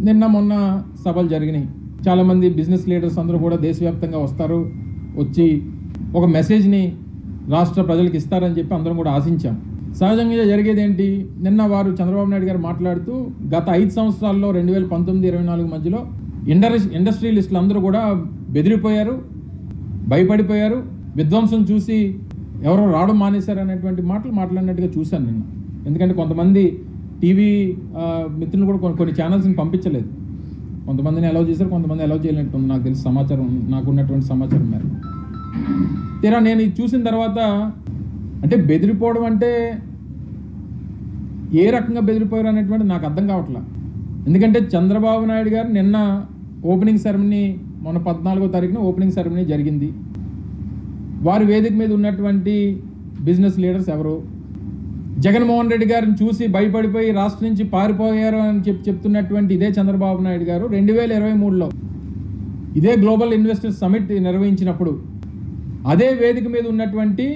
నిన్న మొన్న సభలు జరిగినాయి. చాలామంది బిజినెస్ లీడర్స్ అందరూ కూడా దేశవ్యాప్తంగా వస్తారు, వచ్చి ఒక మెసేజ్ని రాష్ట్ర ప్రజలకు ఇస్తారని చెప్పి అందరం కూడా ఆశించాం. సహజంగా జరిగేది ఏంటి, నిన్న వారు చంద్రబాబు నాయుడు గారు మాట్లాడుతూ గత 5 సంవత్సరాల్లో 2019-24 మధ్యలో ఇండస్ట్రియలిస్టులు అందరూ కూడా బెదిరిపోయారు, భయపడిపోయారు, విధ్వంసం చూసి ఎవరో రావడం మానేశారు అనేటువంటి మాటలు మాట్లాడినట్టుగా చూశాను నిన్న. ఎందుకంటే కొంతమంది టీవీ మిత్రులు కూడా కొన్ని ఛానల్స్ని పంపించలేదు, కొంతమందిని అలౌ చేశారు, కొంతమంది అలౌ చేయలేనట్టుంది నాకు తెలిసి సమాచారం, నాకున్నటువంటి సమాచారం మేరకు. తీరా నేను ఇది చూసిన తర్వాత అంటే బెదిరిపోవడం అంటే ఏ రకంగా బెదిరిపోయారు అనేటువంటి నాకు అర్థం కావట్లా. ఎందుకంటే చంద్రబాబు నాయుడు గారు నిన్న ఓపెనింగ్ సెరమనీ, మొన్న 14వ తారీఖున ఓపెనింగ్ సెరమనీ జరిగింది. వారి వేదిక మీద ఉన్నటువంటి బిజినెస్ లీడర్స్ ఎవరు, జగన్మోహన్ రెడ్డి గారిని చూసి భయపడిపోయి రాష్ట్రం నుంచి పారిపోయారు అని చెప్తున్నటువంటి ఇదే చంద్రబాబు నాయుడు గారు 2023లో ఇదే గ్లోబల్ ఇన్వెస్టర్స్ సమిట్ నిర్వహించినప్పుడు అదే వేదిక మీద ఉన్నటువంటి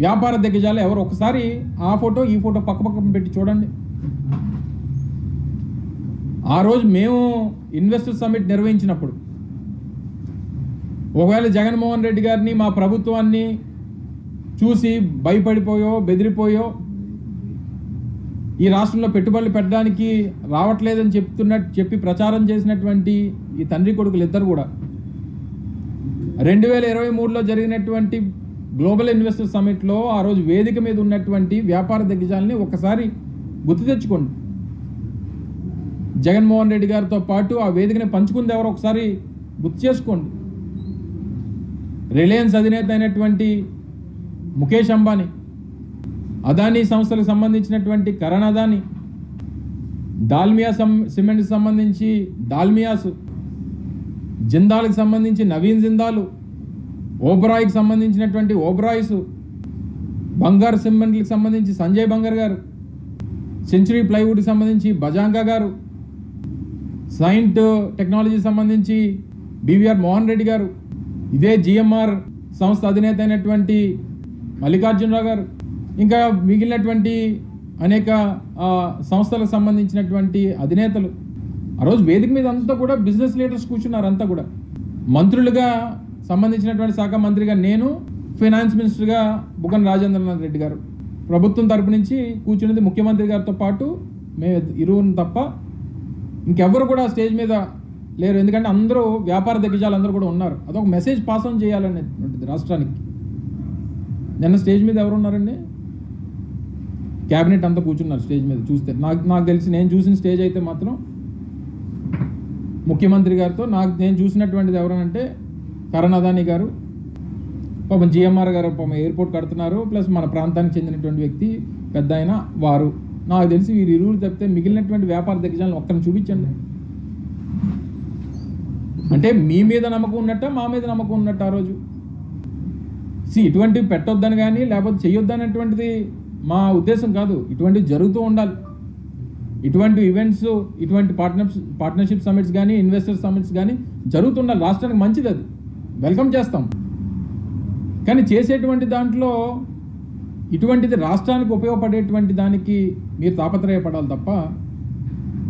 వ్యాపార దిగ్గజాలు ఎవరు, ఒకసారి ఆ ఫోటో ఈ ఫోటో పక్కపక్కన పెట్టి చూడండి. ఆ రోజు మేము ఇన్వెస్టర్ సమిట్ నిర్వహించినప్పుడు ఒకవేళ జగన్మోహన్ రెడ్డి గారిని, మా ప్రభుత్వాన్ని చూసి భయపడిపోయో బెదిరిపోయో ఈ రాష్ట్రంలో పెట్టుబడులు పెట్టడానికి రావట్లేదని చెప్పి ప్రచారం చేసినటువంటి ఈ తండ్రి కొడుకులు ఇద్దరు కూడా 2023లో జరిగినటువంటి గ్లోబల్ ఇన్వెస్టర్ సమిట్లో ఆ రోజు వేదిక మీద ఉన్నటువంటి వ్యాపార దిగ్గజాలని ఒకసారి గుర్తు తెచ్చుకోండి. జగన్మోహన్ రెడ్డి గారితో పాటు ఆ వేదికని పంచుకుంది ఎవరో ఒకసారి గుర్తు చేసుకోండి. రిలయన్స్ అధినేత అయినటువంటి ముఖేష్ అంబానీ, అదానీ సంస్థలకు సంబంధించినటువంటి కరణ్ అదానీ, దాల్మియా సిమెంట్కి సంబంధించి దాల్మియాస్, జిందాల్కి సంబంధించి నవీన్ జిందాలు, ఓబ్రాయ్కి సంబంధించినటువంటి ఓబ్రాయ్స్, బంగారు సిమెంట్కి సంబంధించి సంజయ్ బంగార్ గారు, సెంచురీ ప్లైవుడ్కి సంబంధించి బజాంగా గారు, సైంట్ టెక్నాలజీకి సంబంధించి బీవీఆర్ మోహన్ రెడ్డి గారు, ఇదే జిఎంఆర్ సంస్థ అధినేత అయినటువంటి మల్లికార్జునరావు గారు, ఇంకా మిగిలినటువంటి అనేక సంస్థలకు సంబంధించినటువంటి అధినేతలు ఆ రోజు వేదిక మీద అంతా కూడా బిజినెస్ లీడర్స్ కూర్చున్నారు. అంతా కూడా మంత్రులుగా సంబంధించినటువంటి శాఖ మంత్రిగా నేను, ఫైనాన్స్ మినిస్టర్గా బుగ్గన రాజేంద్రనాథ్ రెడ్డి గారు, ప్రభుత్వం తరపు నుంచి కూర్చున్నది ముఖ్యమంత్రి గారితో పాటు మేము ఇరువురు తప్ప ఇంకెవ్వరు కూడా స్టేజ్ మీద లేరు. ఎందుకంటే అందరూ వ్యాపార దిగ్గజాలు అందరూ కూడా ఉన్నారు. అదొక మెసేజ్ పాస్ ఆన్ చేయాలనేటువంటిది రాష్ట్రానికి. నిన్న స్టేజ్ మీద ఎవరు ఉన్నారండి? క్యాబినెట్ అంతా కూర్చున్నారు స్టేజ్ మీద. చూస్తే నాకు తెలిసి నేను చూసిన స్టేజ్ అయితే మాత్రం ముఖ్యమంత్రి గారితో నేను చూసినటువంటిది ఎవరనంటే కరణ్ అదానీ గారు, పాపం జిఎంఆర్ గారు పాపం ఎయిర్పోర్ట్ కడుతున్నారు, ప్లస్ మన ప్రాంతానికి చెందినటువంటి వ్యక్తి పెద్ద ఆయన వారు. నాకు తెలిసి వీరు ఇరువురు తప్పితే మిగిలినటువంటి వ్యాపార దిగ్గజాలను ఒక్కరిని చూపించండి. అంటే మీ మీద నమ్మకం ఉన్నట్ట, మా మీద నమ్మకం ఉన్నట్టు ఆ రోజు ఇటువంటివి పెట్టొద్దని కానీ లేకపోతే చెయ్యొద్దనేటువంటిది మా ఉద్దేశం కాదు. ఇటువంటివి జరుగుతూ ఉండాలి. ఇటువంటి ఈవెంట్స్, ఇటువంటి పార్ట్నర్షిప్ సమిట్స్ కానీ ఇన్వెస్టర్ సమిట్స్ కానీ జరుగుతుండాలి. రాష్ట్రానికి మంచిది, అది వెల్కమ్ చేస్తాం. కానీ చేసేటువంటి దాంట్లో ఇటువంటిది రాష్ట్రానికి ఉపయోగపడేటువంటి దానికి మీరు తాపత్రయపడాలి తప్ప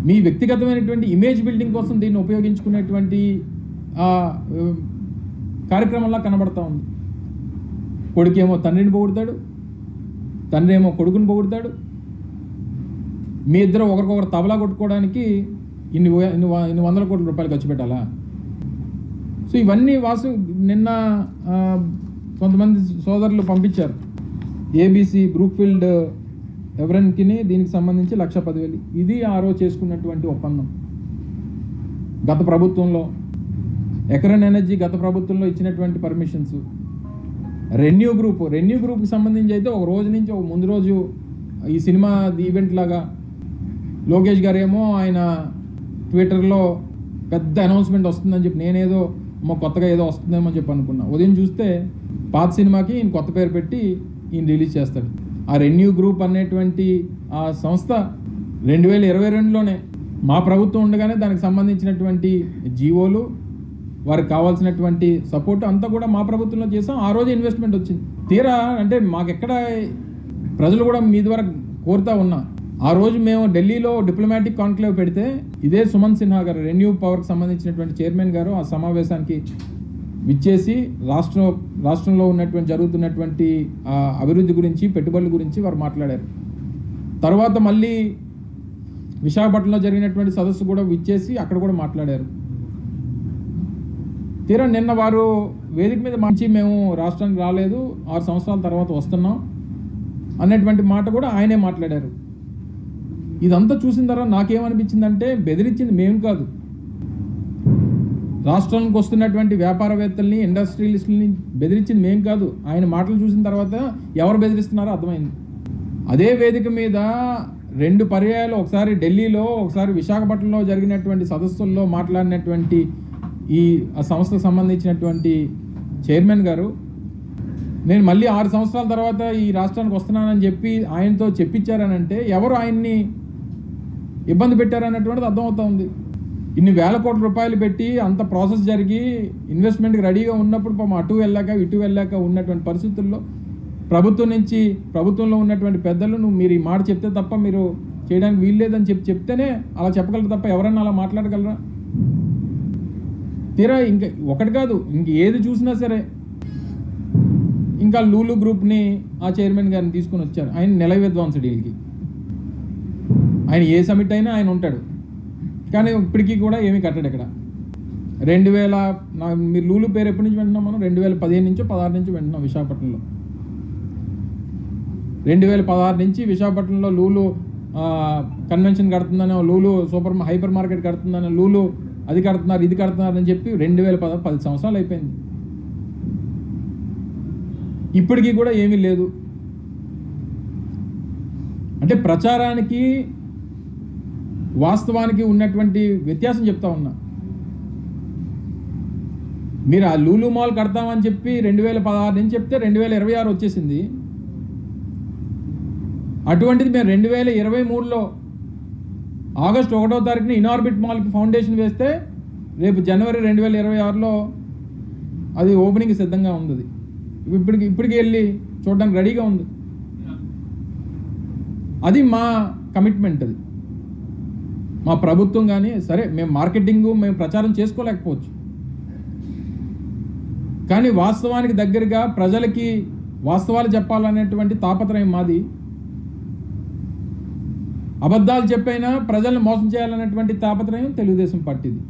మీ వ్యక్తిగతమైనటువంటి ఇమేజ్ బిల్డింగ్ కోసం దీన్ని ఉపయోగించుకునేటువంటి కార్యక్రమంలా కనబడతా ఉంది. కొడుకేమో తండ్రిని పొగుడతాడు, తండ్రి ఏమో కొడుకుని పొగుడతాడు. మీ ఇద్దరు ఒకరికొకరు తబలా కొట్టుకోవడానికి ఇన్ని వందల కోట్ల రూపాయలు ఖర్చు పెట్టాలా? సో ఇవన్నీ నిన్న కొంతమంది సోదరులు పంపించారు. ఏబీసీ బ్రూక్ఫీల్డ్ ఎవరెన్కి దీనికి సంబంధించి 1,10,000 ఇది ఆ రోజు చేసుకున్నటువంటి ఒప్పందం. గత ప్రభుత్వంలో ఎకరన్ ఎనర్జీ గత ప్రభుత్వంలో ఇచ్చినటువంటి పర్మిషన్స్. రెన్యూ గ్రూప్కి సంబంధించి అయితే ఒక రోజు నుంచి ఒక ముందు రోజు ఈ సినిమా ఈవెంట్ లాగా లోకేష్ గారేమో ఆయన ట్విట్టర్లో పెద్ద అనౌన్స్మెంట్ వస్తుందని చెప్పి నేనేదో కొత్తగా ఏదో వస్తుందేమో అని చెప్పి అనుకున్నా. ఉదయం చూస్తే పాత సినిమాకి ఈయన కొత్త పేరు పెట్టి ఈయన రిలీజ్ చేస్తాడు. ఆ రెన్యూ గ్రూప్ అనేటువంటి ఆ సంస్థ 2022లోనే మా ప్రభుత్వం ఉండగానే దానికి సంబంధించినటువంటి జీవోలు, వారికి కావాల్సినటువంటి సపోర్ట్ అంతా కూడా మా ప్రభుత్వంలో చేసాం. ఆ రోజు ఇన్వెస్ట్మెంట్ వచ్చింది. తీరా అంటే మాకెక్కడ ప్రజలు కూడా మీ ద్వారా కోరుతా ఉన్నా ఆ రోజు మేము ఢిల్లీలో డిప్లొమాటిక్ కాన్క్లేవ్ పెడితే ఇదే సుమంత్ సిన్హా గారు, రెన్యూ పవర్కి సంబంధించినటువంటి చైర్మన్ గారు ఆ సమావేశానికి విచ్చేసి రాష్ట్రంలో జరుగుతున్నటువంటి అభివృద్ధి గురించి, పెట్టుబడుల గురించి వారు మాట్లాడారు. తర్వాత మళ్ళీ విశాఖపట్నంలో జరిగినటువంటి సదస్సు కూడా విచ్చేసి అక్కడ కూడా మాట్లాడారు. తీరా నిన్న వారు వేదిక మీద మంచి మేము రాష్ట్రానికి రాలేదు, 6 సంవత్సరాల తర్వాత వస్తున్నాం అన్నటువంటి మాట కూడా ఆయనే మాట్లాడారు. ఇదంతా చూసిన తర్వాత నాకేమనిపించిందంటే, బెదిరించింది మేము కాదు, రాష్ట్రానికి వస్తున్నటువంటి వ్యాపారవేత్తల్ని, ఇండస్ట్రియలిస్టులని బెదిరించింది మేము కాదు. ఆయన మాటలు చూసిన తర్వాత ఎవరు బెదిరిస్తున్నారో అర్థమైంది. అదే వేదిక మీద 2 పర్యాయాలు, ఒకసారి ఢిల్లీలో, ఒకసారి విశాఖపట్నంలో జరిగినటువంటి సదస్సుల్లో మాట్లాడినటువంటి ఈ సంస్థకు సంబంధించినటువంటి చైర్మన్ గారు, నేను మళ్ళీ 6 సంవత్సరాల తర్వాత ఈ రాష్ట్రానికి వస్తున్నానని చెప్పి ఆయనతో చెప్పించారనంటే ఎవరు ఆయన్ని ఇబ్బంది పెట్టారన్నటువంటిది అర్థమవుతా ఉంది. ఇన్ని వేల కోట్ల రూపాయలు పెట్టి అంత ప్రాసెస్ జరిగి ఇన్వెస్ట్మెంట్కి రెడీగా ఉన్నప్పుడు అటు వెళ్ళాక ఇటు వెళ్ళాక ఉన్నటువంటి పరిస్థితుల్లో ప్రభుత్వంలో ఉన్నటువంటి పెద్దలు మీరు ఈ మాట చెప్తే తప్ప మీరు చేయడానికి వీల్లేదని చెప్తేనే అలా చెప్పగలరు తప్ప ఎవరన్నా అలా మాట్లాడగలరా? తీరా ఇంకా ఒకటి కాదు, ఇంక ఏది చూసినా సరే ఇంకా లూలు గ్రూప్ని ఆ చైర్మన్ గారిని తీసుకొని వచ్చారు. ఆయన నెల విద్వాంసుడు వీళ్ళకి, ఆయన ఏ సమిట్ అయినా ఆయన ఉంటాడు, కానీ ఇప్పటికీ కూడా ఏమీ కట్టడు. ఇక్కడ 2000 మీరు లూలు పేరు ఎప్పటి నుంచి వింటున్నాం మనం? 2015 నుంచో 16 నుంచి వింటున్నాం. విశాఖపట్నంలో 2016 నుంచి విశాఖపట్నంలో లూలు కన్వెన్షన్ కడుతుందనో, లూలు హైపర్ మార్కెట్ కడుతుందనో, లూలు అది కడుతున్నారు ఇది కడుతున్నారు అని చెప్పి 10 సంవత్సరాలు అయిపోయింది. ఇప్పటికీ కూడా ఏమీ లేదు. అంటే ప్రచారానికి వాస్తవానికి ఉన్నటువంటి వ్యత్యాసం చెప్తా ఉన్నా. మీరు ఆ లూలు మాల్ కడతామని చెప్పి 2016 నుంచి చెప్తే 2026 వచ్చేసింది. అటువంటిది మేము 2023లో ఆగస్టు 1వ తారీఖున ఇనార్బిట్ మాల్కి ఫౌండేషన్ వేస్తే రేపు జనవరి 2026లో అది ఓపెనింగ్ సిద్ధంగా ఉంది. ఇప్పటికి వెళ్ళి చూడడానికి రెడీగా ఉంది. అది మా కమిట్మెంట్. అది మా ప్రభుత్వం. కానీ సరే మేము మార్కెటింగ్ మేము ప్రచారం చేసుకోలేకపోవచ్చు, కానీ వాస్తవానికి దగ్గరగా ప్రజలకి వాస్తవాలు చెప్పాలనేటువంటి తాపత్రయం మాది. అబద్ధాలు చెప్పైనా ప్రజలను మోసం చేయాలనేటువంటి తాపత్రయం తెలుగుదేశం పార్టీది.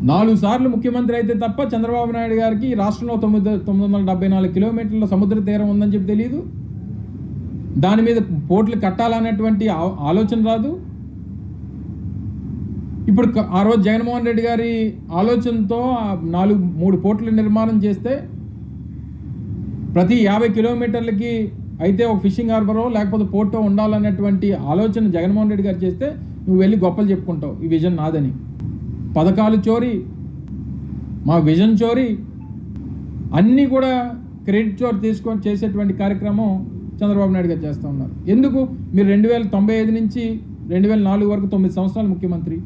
4 సార్లు ముఖ్యమంత్రి అయితే తప్ప చంద్రబాబు నాయుడు గారికి రాష్ట్రంలో 974 కిలోమీటర్ల సముద్ర తీరం ఉందని చెప్పి తెలియదు, దాని మీద పోర్ట్లు కట్టాలనేటువంటి ఆలోచన రాదు. ఇప్పుడు ఆ రోజు జగన్మోహన్ రెడ్డి గారి ఆలోచనతో 3 పోర్ట్ల నిర్మాణం చేస్తే ప్రతి 50 కిలోమీటర్లకి అయితే ఒక ఫిషింగ్ హార్బరో లేకపోతే పోర్టో ఉండాలనేటువంటి ఆలోచన జగన్మోహన్ రెడ్డి గారు చేస్తే నువ్వు వెళ్ళి గొప్పలు చెప్పుకుంటావు ఈ విజన్ నాదని. పథకాలు చోరీ, మా విజన్ చోరీ, అన్నీ కూడా క్రెడిట్ చోరీ తీసుకొని చేసేటువంటి కార్యక్రమం చంద్రబాబు నాయుడు గారు చేస్తూ ఉన్నారు. ఎందుకు? మీరు 1995 నుంచి 2004 వరకు 9 సంవత్సరాలు ముఖ్యమంత్రి,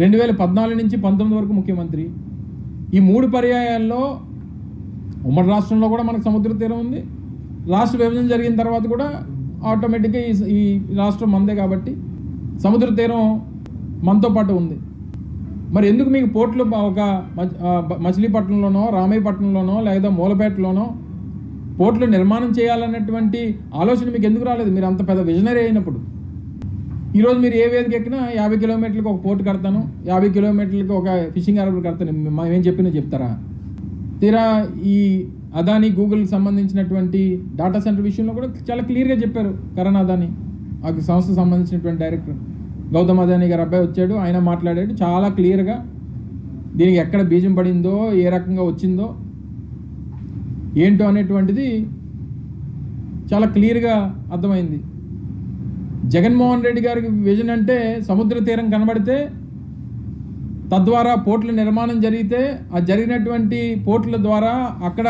2014 నుంచి 19 వరకు ముఖ్యమంత్రి. ఈ 3 పర్యాయాల్లో ఉమ్మడి రాష్ట్రంలో కూడా మనకు సముద్ర తీరం ఉంది. రాష్ట్ర విభజన జరిగిన తర్వాత కూడా ఆటోమేటిక్గా ఈ రాష్ట్రం మందే కాబట్టి సముద్ర తీరం మనతో పాటు ఉంది. మరి ఎందుకు మీకు పోర్ట్లు ఒక మచిలీపట్నంలోనో, రామయ్యపట్నంలోనో లేదా మూలపేటలోనో పోర్ట్లు నిర్మాణం చేయాలన్నటువంటి ఆలోచన మీకు ఎందుకు రాలేదు? మీరు అంత పెద్ద విజనరీ అయినప్పుడు. ఈరోజు మీరు ఏ వేదిక ఎక్కినా 50 కిలోమీటర్లకు ఒక పోర్టు కడతాను, 50 కిలోమీటర్లకు ఒక ఫిషింగ్ హార్బర్ కడతాను, మేము ఏం చెప్పినా చెప్తారా? తీరా ఈ అదానీ గూగుల్కి సంబంధించినటువంటి డేటా సెంటర్ విషయంలో కూడా చాలా క్లియర్గా చెప్పారు. కరణ్ అదానీ ఆ సంస్థకు సంబంధించినటువంటి డైరెక్టర్ గౌతమ్ అదానీ గారు అబ్బాయి వచ్చాడు, ఆయన మాట్లాడాడు చాలా క్లియర్గా. దీనికి ఎక్కడ బీజం పడిందో, ఏ రకంగా వచ్చిందో ఏంటో అనేటువంటిది చాలా క్లియర్గా అర్థమైంది. జగన్మోహన్ రెడ్డి గారికి విజన్ అంటే సముద్ర తీరం కనబడితే తద్వారా పోర్టుల నిర్మాణం జరిగితే ఆ జరిగినటువంటి పోర్టుల ద్వారా అక్కడ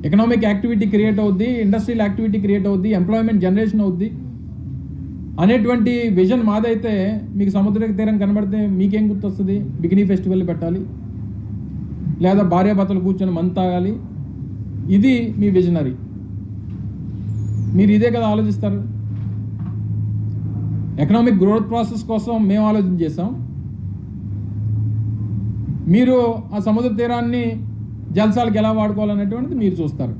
ఎకనామిక్ యాక్టివిటీ క్రియేట్ అవుద్ది, ఇండస్ట్రియల్ యాక్టివిటీ క్రియేట్ అవుద్ది, ఎంప్లాయ్మెంట్ జనరేషన్ అవుద్ది అనేటువంటి విజన్ మాదైతే మీకు సముద్ర తీరం కనబడితే మీకేం గుర్తొస్తుంది? బికినీ ఫెస్టివల్ పెట్టాలి లేదా భార్యాభర్తలు కూర్చొని మందు తాగాలి. ఇది మీ విజనరీ. మీరు ఇదే కదా ఆలోచిస్తారు. ఎకనామిక్ గ్రోత్ ప్రాసెస్ కోసం మేము ఆలోచన చేసాం, మీరు ఆ సముద్ర తీరాన్ని జలసాలకు ఎలా వాడుకోవాలనేటువంటిది మీరు చూస్తారు.